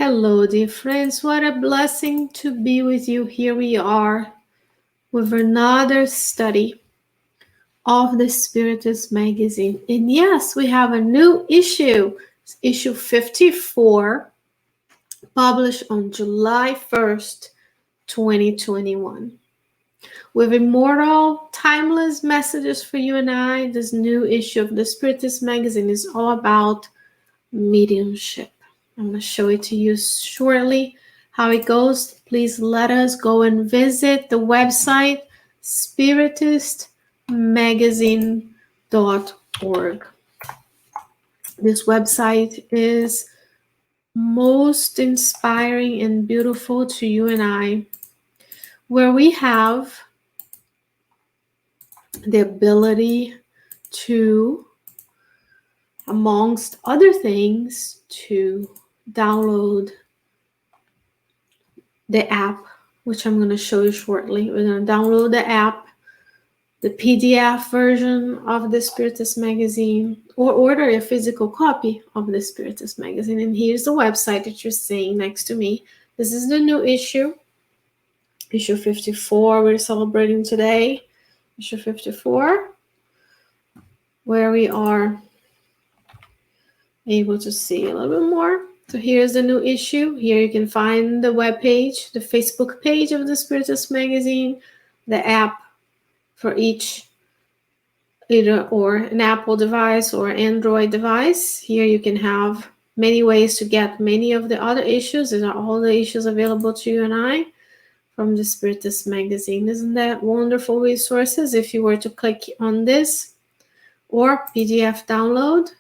Hello, dear friends. What a blessing to be with you. Here we are with another study of the Spiritist magazine. And yes, we have a new issue. It's issue 54, published on July 1st, 2021. With immortal, timeless messages for you and I, this new issue of the Spiritist magazine is all about mediumship. I'm going to show it to you shortly how it goes. Please let us go and visit the website spiritistmagazine.org. This website is most inspiring and beautiful to you and I, where we have the ability to, amongst other things, to download the app, which I'm going to show you shortly. We're going to download the app, the PDF version of the Spiritist magazine, or order a physical copy of the Spiritist magazine. And here's the website that you're seeing next to me. This is the new issue 54. We're celebrating today, issue 54, where we are able to see a little bit more. So here's the new issue. Here you can find the web page, the Facebook page of the Spiritist magazine, the app for each, either or an Apple device or Android device. Here you can have many ways to get many of the other issues. These are all the issues available to you and I from the Spiritist magazine. Isn't that wonderful resources? If you were to click on this or PDF download,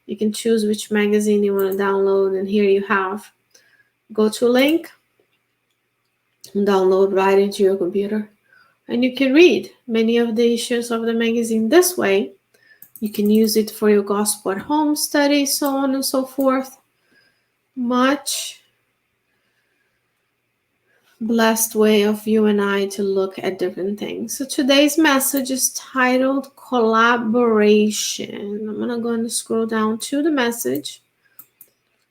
you can choose which magazine you want to download, and here you have go to link and download right into your computer. And you can read many of the issues of the magazine this way. You can use it for your gospel at home study, so on and so forth. Much blessed way of you and I to look at different things. So today's message is titled Collaboration. I'm going to go and scroll down to the message.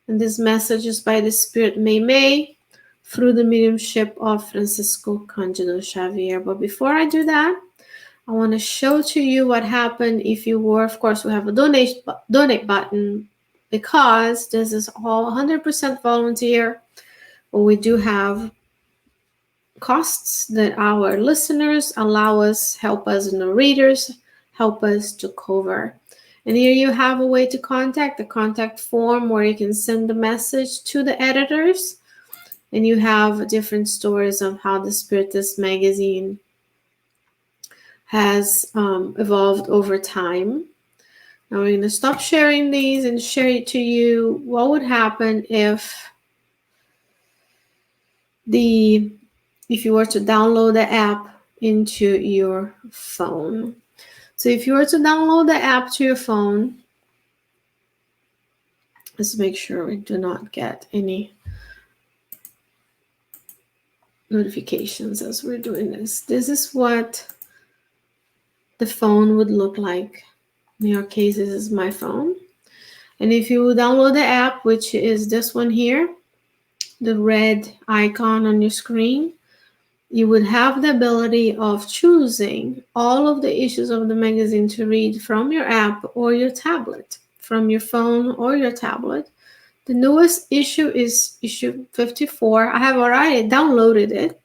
And this message is by the Spirit Meimei through the mediumship of Francisco Cândido Xavier. But before I do that, I want to show to you what happened if you were, of course, we have a donate button because this is all 100% volunteer. But we do have costs that our listeners help us and the readers help us to cover. And here you have a way to contact, the contact form where you can send the message to the editors. And you have different stories of how the Spiritist magazine has evolved over time. Now we're going to stop sharing these and share it to you. What would happen if you were to download the app into your phone? So if you were to download the app to your phone, let's make sure we do not get any notifications as we're doing this. This is what the phone would look like. In your case, this is my phone. And if you download the app, which is this one here, the red icon on your screen, you would have the ability of choosing all of the issues of the magazine to read from your app or your tablet, from your phone or your tablet. The newest issue is issue 54. I have already downloaded it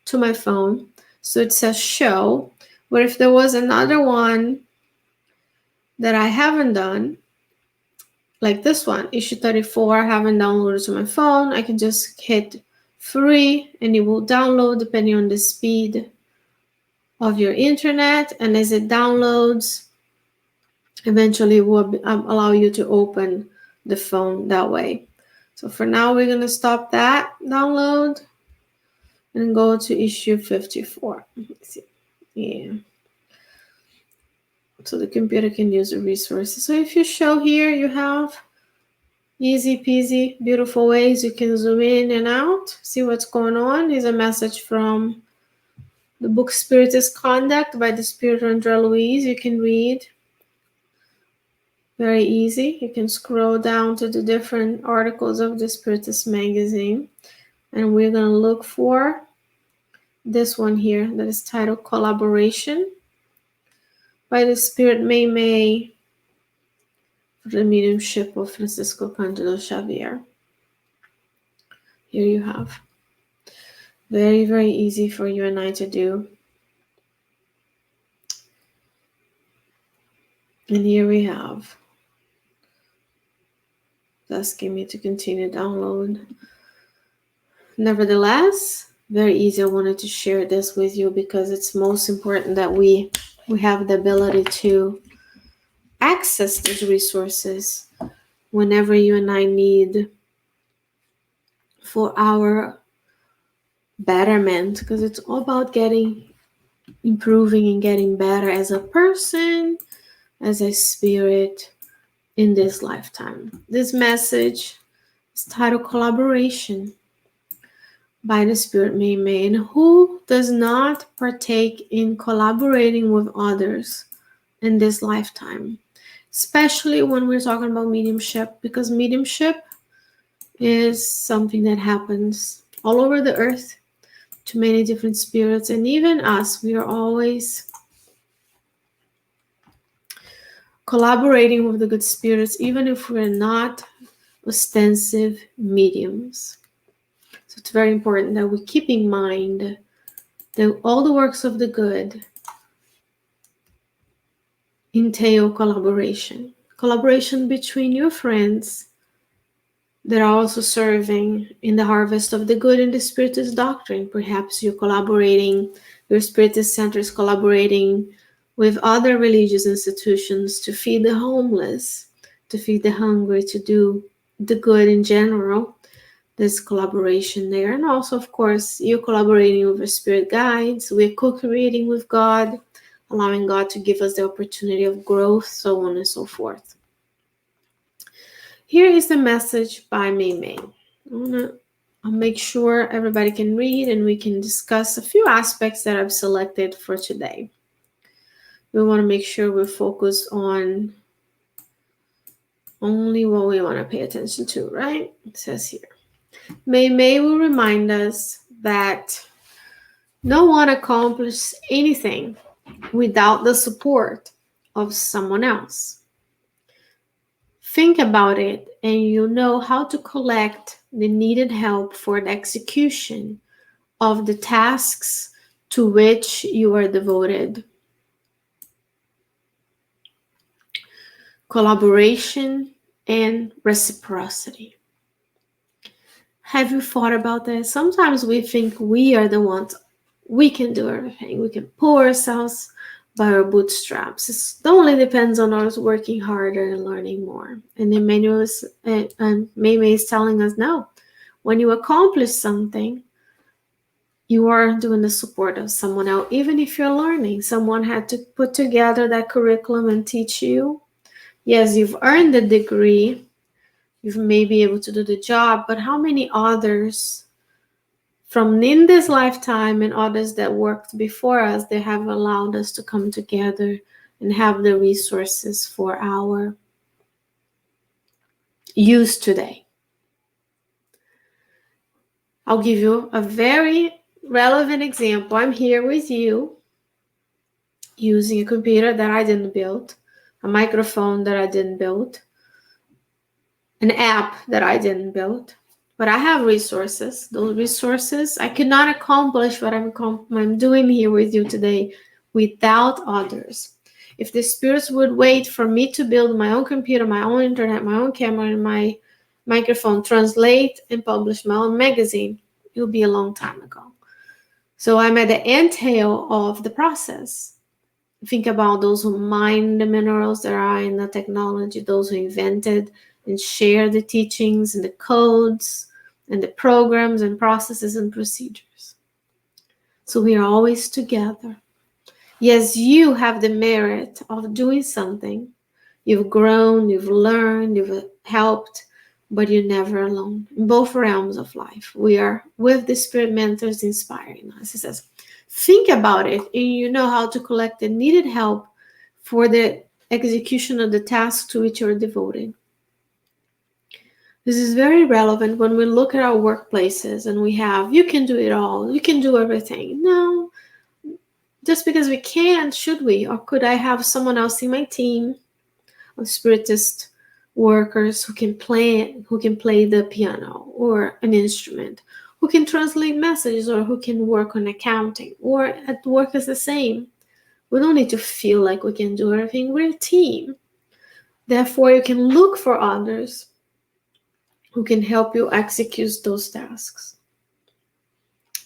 to my phone. So it says show, where if there was another one that I haven't done, like this one, issue 34, I haven't downloaded to my phone, I can just hit free and it will download depending on the speed of your internet. And as it downloads, eventually it will allow you to open the phone that way. So for now, we're going to stop that download and go to issue 54. Let's see. Yeah. So the computer can use the resources. So if you show here, you have easy peasy, beautiful ways you can zoom in and out, see what's going on. Here's a message from the book Spiritist Conduct by the Spirit Andrea Louise. You can read Very easy. You can scroll down to the different articles of the Spiritist magazine. And we're going to look for this one here that is titled Collaboration by the Spirit Meimei for the mediumship of Francisco Cândido Xavier. Here you have. Very, very easy for you and I to do. And here we have. It's asking me to continue download. Nevertheless, very easy. I wanted to share this with you because it's most important that we have the ability to access these resources whenever you and I need for our betterment, because it's all about improving and getting better as a person, as a spirit in this lifetime. This message is titled Collaboration by the Spirit Meimei. And who does not partake in collaborating with others in this lifetime? Especially when we're talking about mediumship, because mediumship is something that happens all over the earth to many different spirits, and even us. We are always collaborating with the good spirits, even if we're not ostensive mediums. So it's very important that we keep in mind that all the works of the good entail collaboration. Collaboration between your friends that are also serving in the harvest of the good in the Spiritist doctrine. Perhaps you're collaborating, your Spiritist center is collaborating with other religious institutions to feed the homeless, to feed the hungry, to do the good in general. There's collaboration there. And also, of course, you're collaborating with your spirit guides. We're co-creating with God, allowing God to give us the opportunity of growth, so on and so forth. Here is the message by Meimei. I'll make sure everybody can read and we can discuss a few aspects that I've selected for today. We want to make sure we focus on only what we want to pay attention to, right? It says here. Meimei will remind us that no one accomplishes anything without the support of someone else. Think about it and you know how to collect the needed help for the execution of the tasks to which you are devoted. Collaboration and reciprocity. Have you thought about that? Sometimes we think we are the ones, we can do everything. We can pull ourselves by our bootstraps. It only depends on us working harder and learning more. And Emmanuel and Meimei is telling us, no, when you accomplish something, you are doing the support of someone else. Even if you're learning, someone had to put together that curriculum and teach you. Yes, you've earned the degree. You may be able to do the job, but how many others from in this lifetime and others that worked before us, they have allowed us to come together and have the resources for our use today? I'll give you a very relevant example. I'm here with you using a computer that I didn't build, a microphone that I didn't build, an app that I didn't build. But I have resources. Those resources, I could not accomplish what I'm doing here with you today without others. If the spirits would wait for me to build my own computer, my own internet, my own camera, and my microphone, translate and publish my own magazine, it would be a long time ago. So I'm at the end tail of the process. Think about those who mine the minerals that are in the technology, those who invented and share the teachings and the codes and the programs and processes and procedures. So we are always together. Yes, you have the merit of doing something. You've grown, you've learned, you've helped, but you're never alone. In both realms of life, we are with the spirit mentors inspiring us. He says, think about it and you know how to collect the needed help for the execution of the task to which you're devoted. This is very relevant when we look at our workplaces and we have, you can do it all, you can do everything. No, just because we can't, should we? Or could I have someone else in my team of Spiritist workers who can play the piano or an instrument, who can translate messages, or who can work on accounting, or at work is the same. We don't need to feel like we can do everything. We're a team. Therefore, you can look for others who can help you execute those tasks.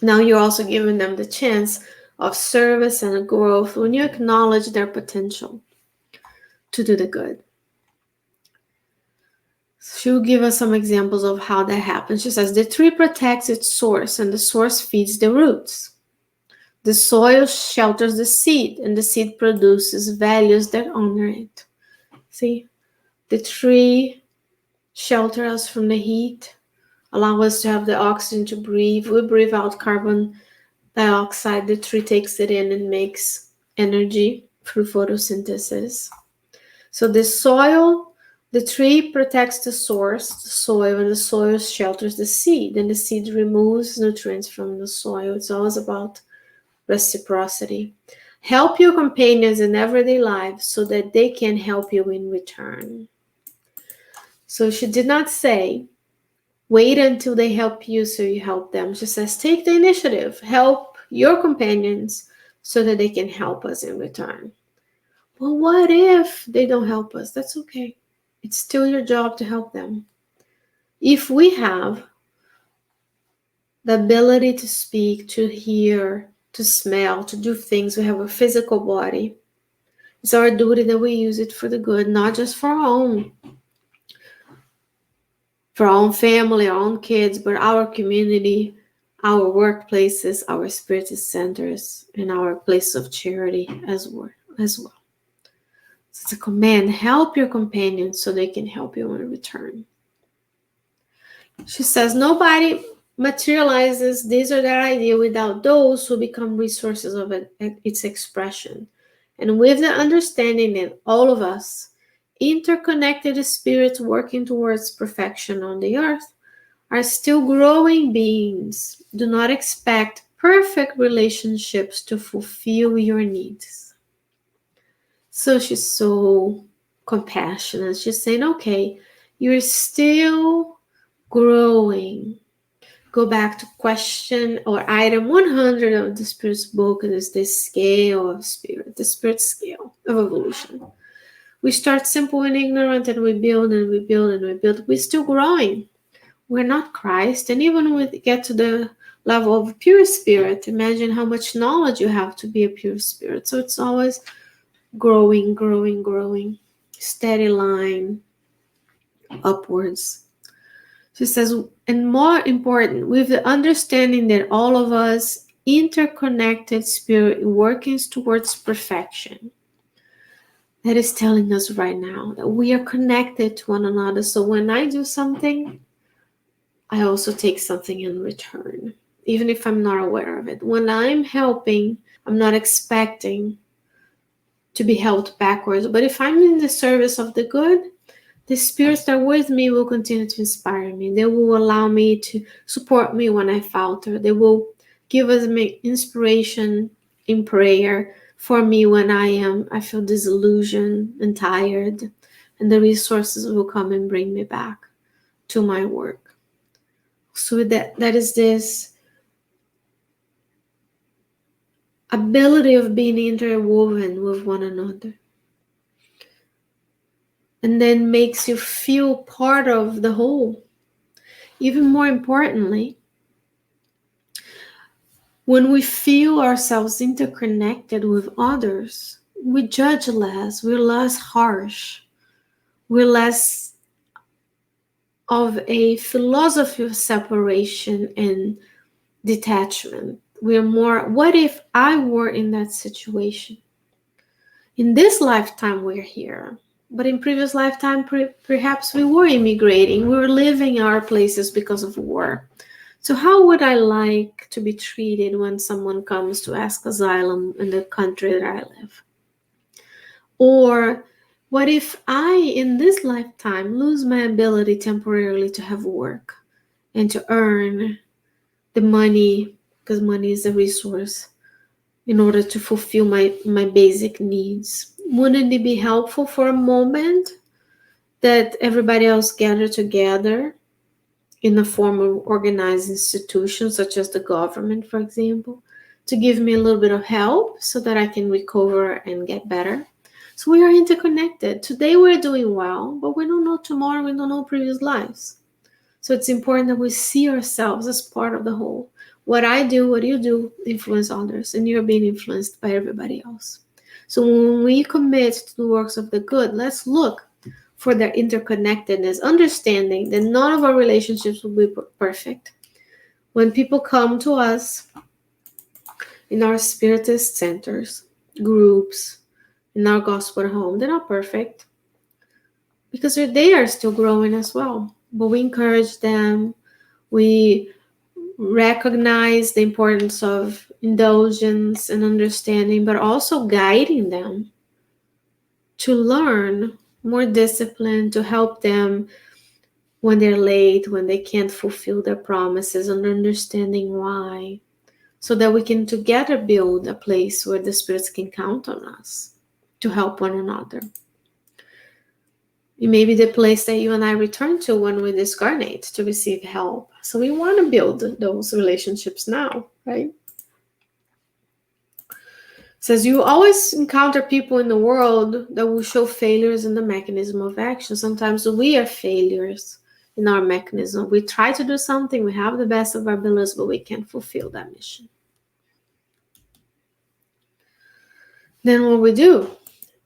Now you're also giving them the chance of service and growth when you acknowledge their potential to do the good. She'll give us some examples of how that happens. She says, the tree protects its source, and the source feeds the roots. The soil shelters the seed, and the seed produces values that honor it. See, the tree shelters us from the heat, allow us to have the oxygen to breathe. We breathe out carbon dioxide. The tree takes it in and makes energy through photosynthesis. So the tree protects the source, the soil, and the soil shelters the seed, and the seed removes nutrients from the soil. It's always about reciprocity. Help your companions in everyday life so that they can help you in return. So she did not say, wait until they help you so you help them. She says, take the initiative. Help your companions so that they can help us in return. Well, what if they don't help us? That's okay. It's still your job to help them. If we have the ability to speak, to hear, to smell, to do things, we have a physical body. It's our duty that we use it for the good, not just for our own family, our own kids, but our community, our workplaces, our Spiritist centers, and our place of charity as well. It's a command, help your companions so they can help you in return. She says, nobody materializes this or that idea without those who become resources of its expression. And with the understanding that all of us, interconnected spirits working towards perfection on the earth, are still growing beings, do not expect perfect relationships to fulfill your needs. So she's so compassionate. She's saying, okay, you're still growing. Go back to question or item 100 of the Spirit's book. It is the scale of spirit, the Spirit scale of evolution. We start simple and ignorant, and we build and we build and we build. We're still growing. We're not Christ. And even when we get to the level of pure spirit, imagine how much knowledge you have to be a pure spirit. So it's always growing, growing, growing, steady line upwards. She says, and more important, with the understanding that all of us interconnected spirit working towards perfection. That is telling us right now that we are connected to one another. So when I do something, I also take something in return, even if I'm not aware of it. When I'm helping, I'm not expecting to be held backwards. But if I'm in the service of the good, the spirits that are with me will continue to inspire me. They will allow me to support me when I falter. They will give us inspiration in prayer for me when I feel disillusioned and tired. And the resources will come and bring me back to my work. So that is this ability of being interwoven with one another. And then makes you feel part of the whole. Even more importantly, when we feel ourselves interconnected with others, we judge less, we're less harsh, we're less of a philosophy of separation and detachment. We're more, what if I were in that situation? In this lifetime, we're here. But in previous lifetime, perhaps we were immigrating. We were living our places because of war. So how would I like to be treated when someone comes to ask asylum in the country that I live? Or What if I, in this lifetime, lose my ability temporarily to have work and to earn the money, because money is a resource, in order to fulfill my basic needs? Wouldn't it be helpful for a moment that everybody else gather together in a form of organized institutions such as the government, for example, to give me a little bit of help so that I can recover and get better? So we are interconnected. Today we're doing well, but we don't know tomorrow, we don't know previous lives. So it's important that we see ourselves as part of the whole. What I do, what you do, influence others, and you're being influenced by everybody else. So when we commit to the works of the good, let's look for their interconnectedness, understanding that none of our relationships will be perfect. When people come to us in our Spiritist centers, groups, in our gospel home, they're not perfect because they are still growing as well. But we encourage them. We recognize the importance of indulgence and understanding, but also guiding them to learn more discipline, to help them when they're late, when they can't fulfill their promises, and understanding why, so that we can together build a place where the spirits can count on us to help one another. It may be the place that you and I return to when we discarnate to receive help. So we want to build those relationships now, right? It says you always encounter people in the world that will show failures in the mechanism of action. Sometimes we are failures in our mechanism. We try to do something, we have the best of our abilities, but we can't fulfill that mission. Then what we do?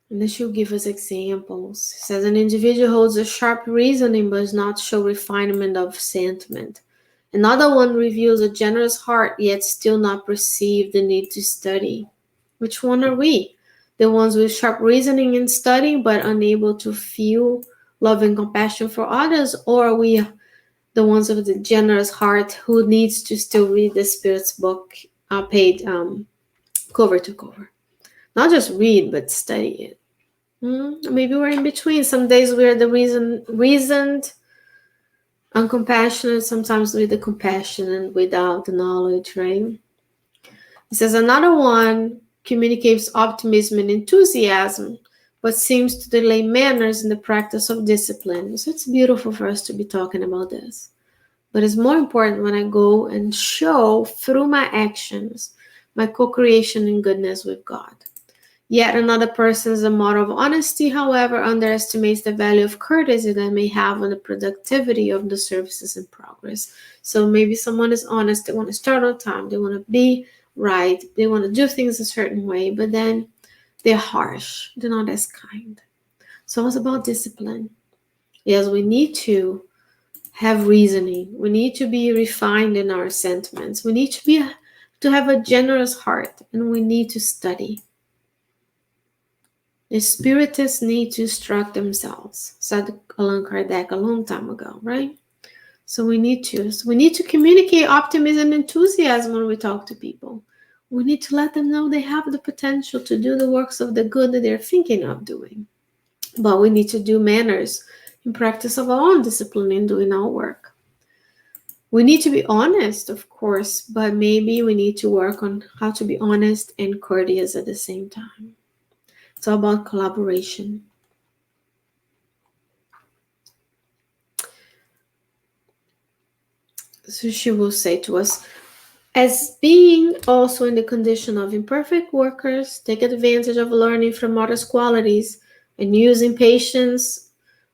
And then she'll give us examples. It says an individual holds a sharp reasoning but does not show refinement of sentiment. Another one reveals a generous heart yet still not perceive the need to study. Which one are we? The ones with sharp reasoning and studying but unable to feel love and compassion for others? Or are we the ones with the generous heart who needs to still read the Spirit's book paid cover to cover? Not just read, but study it. Maybe we're in between. Some days we're the reasoned, uncompassionate. Sometimes we're the compassionate without the knowledge, right? It says another one communicates optimism and enthusiasm, but seems to delay manners in the practice of discipline. So it's beautiful for us to be talking about this. But it's more important when I go and show through my actions my co-creation and goodness with God. Yet another person's model of honesty, however, underestimates the value of courtesy that may have on the productivity of the services in progress. So maybe someone is honest, they want to start on time, they want to be right, they want to do things a certain way, but then they're harsh, they're not as kind. So it's about discipline. Yes, we need to have reasoning. We need to be refined in our sentiments. We need to have a generous heart, and we need to study. The Spiritists need to instruct themselves, said Allan Kardec a long time ago, right? So we need to communicate optimism and enthusiasm when we talk to people. We need to let them know they have the potential to do the works of the good that they're thinking of doing. But we need to do manners in practice of our own discipline in doing our work. We need to be honest, of course, but maybe we need to work on how to be honest and courteous at the same time. It's all about collaboration. So she will say to us, as being also in the condition of imperfect workers, take advantage of learning from others' qualities and using patience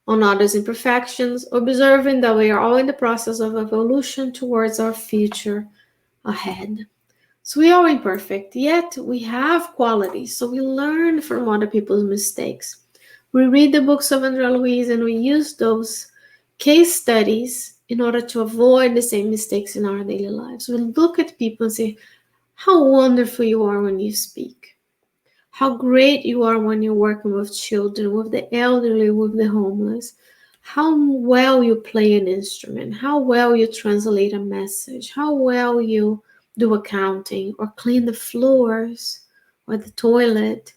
on others' imperfections, observing that we are all in the process of evolution towards our future ahead. So we are imperfect, yet we have qualities. So we learn from other people's mistakes. We read the books of André Louise and we use those case studies in order to avoid the same mistakes in our daily lives. We look at people and say, how wonderful you are when you speak. How great you are when you're working with children, with the elderly, with the homeless. How well you play an instrument. How well you translate a message. How well you do accounting or clean the floors or the toilet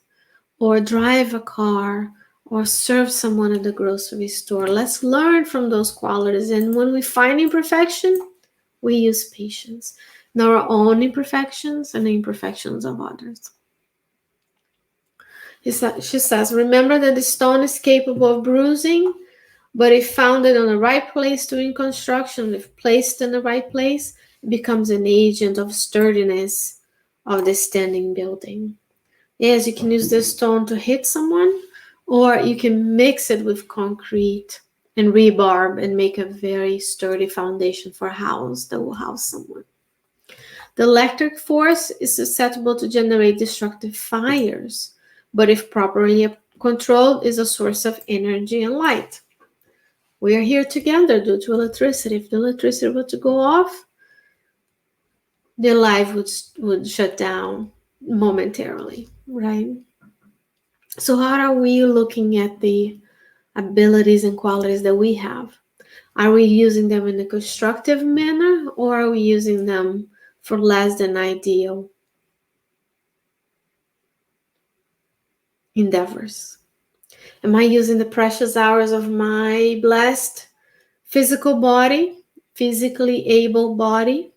or drive a car or serve someone at the grocery store. Let's learn from those qualities. And when we find imperfection, we use patience in our own imperfections and the imperfections of others. She says, remember that the stone is capable of bruising, but if founded on the right place during construction, if placed in the right place, it becomes an agent of sturdiness of the standing building. Yes, you can use the stone to hit someone, or you can mix it with concrete and rebar and make a very sturdy foundation for a house that will house someone. The electric force is susceptible to generate destructive fires, but if properly controlled, is a source of energy and light. We are here together due to electricity. If the electricity were to go off, the life would shut down momentarily, right? So how are we looking at the abilities and qualities that we have? Are we using them in a constructive manner, or are we using them for less than ideal endeavors? Am I using the precious hours of my blessed physical body, physically able body,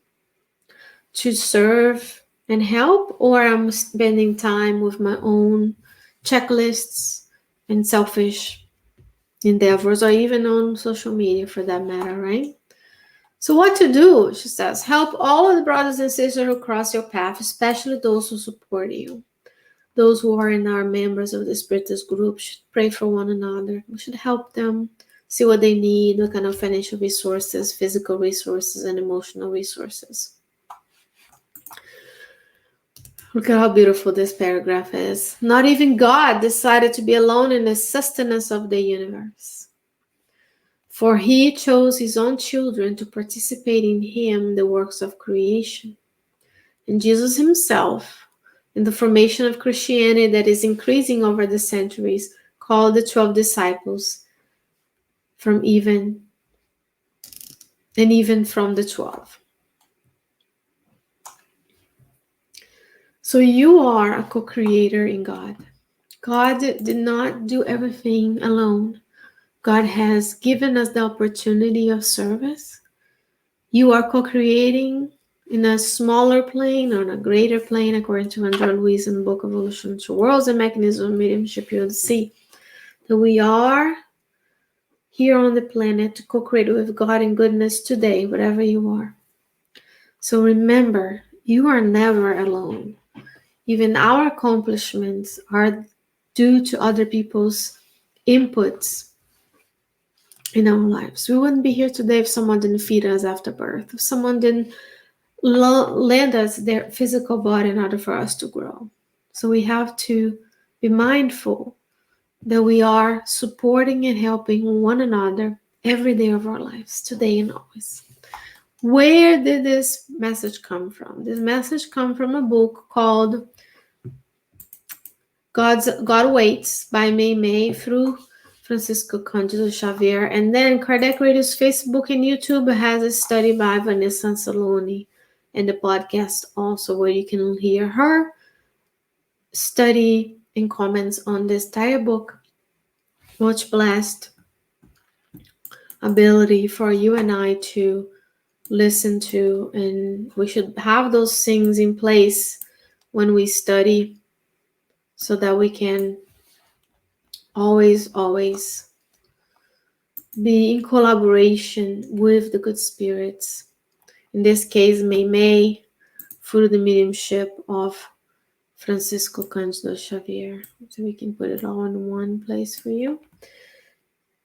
to serve and help, or I'm spending time with my own checklists and selfish endeavors, or even on social media for that matter, right? So what to do, she says, help all of the brothers and sisters who cross your path, especially those who support you. Those who are in our members of the Spiritist group should pray for one another. We should help them, see what they need, what kind of financial resources, physical resources, and emotional resources. Look at how beautiful this paragraph is. Not even God decided to be alone in the sustenance of the universe. For he chose his own children to participate in him, the works of creation. And Jesus himself, in the formation of Christianity that is increasing over the centuries, called the 12 disciples from even from the 12. So you are a co-creator in God. God did not do everything alone. God has given us the opportunity of service. You are co-creating in a smaller plane or on a greater plane, according to Andrew Luiz in the book Evolution to Worlds and Mechanisms of Mediumship. You'll see that we are here on the planet to co-create with God in goodness today, whatever you are. So remember, you are never alone. Even our accomplishments are due to other people's inputs in our lives. We wouldn't be here today if someone didn't feed us after birth, if someone didn't lend us their physical body in order for us to grow. So we have to be mindful that we are supporting and helping one another every day of our lives, today and always. Where did this message come from? This message comes from a book called God Waits by Meimei through Francisco Cândido Xavier. And then Kardec Radio's Facebook and YouTube has a study by Vanessa Anzalone, and the podcast also, where you can hear her study and comments on this entire book. Much blessed ability for you and I to listen to, and we should have those things in place when we study so that we can always be in collaboration with the good spirits. In this case, Meimei, through the mediumship of Francisco Cândido Xavier. So we can put it all in one place for you.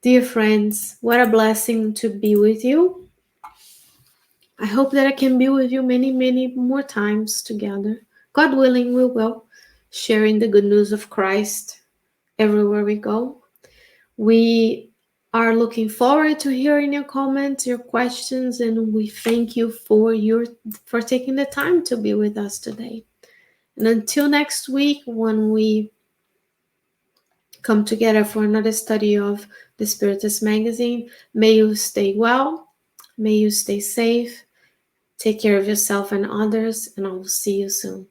Dear friends, what a blessing to be with you. I hope that I can be with you many, many more times together. God willing, we will, sharing the good news of Christ everywhere we go. We are looking forward to hearing your comments, your questions, and we thank you for taking the time to be with us today. And until next week, when we come together for another study of the Spiritist magazine, may you stay well, may you stay safe, take care of yourself and others, and I will see you soon.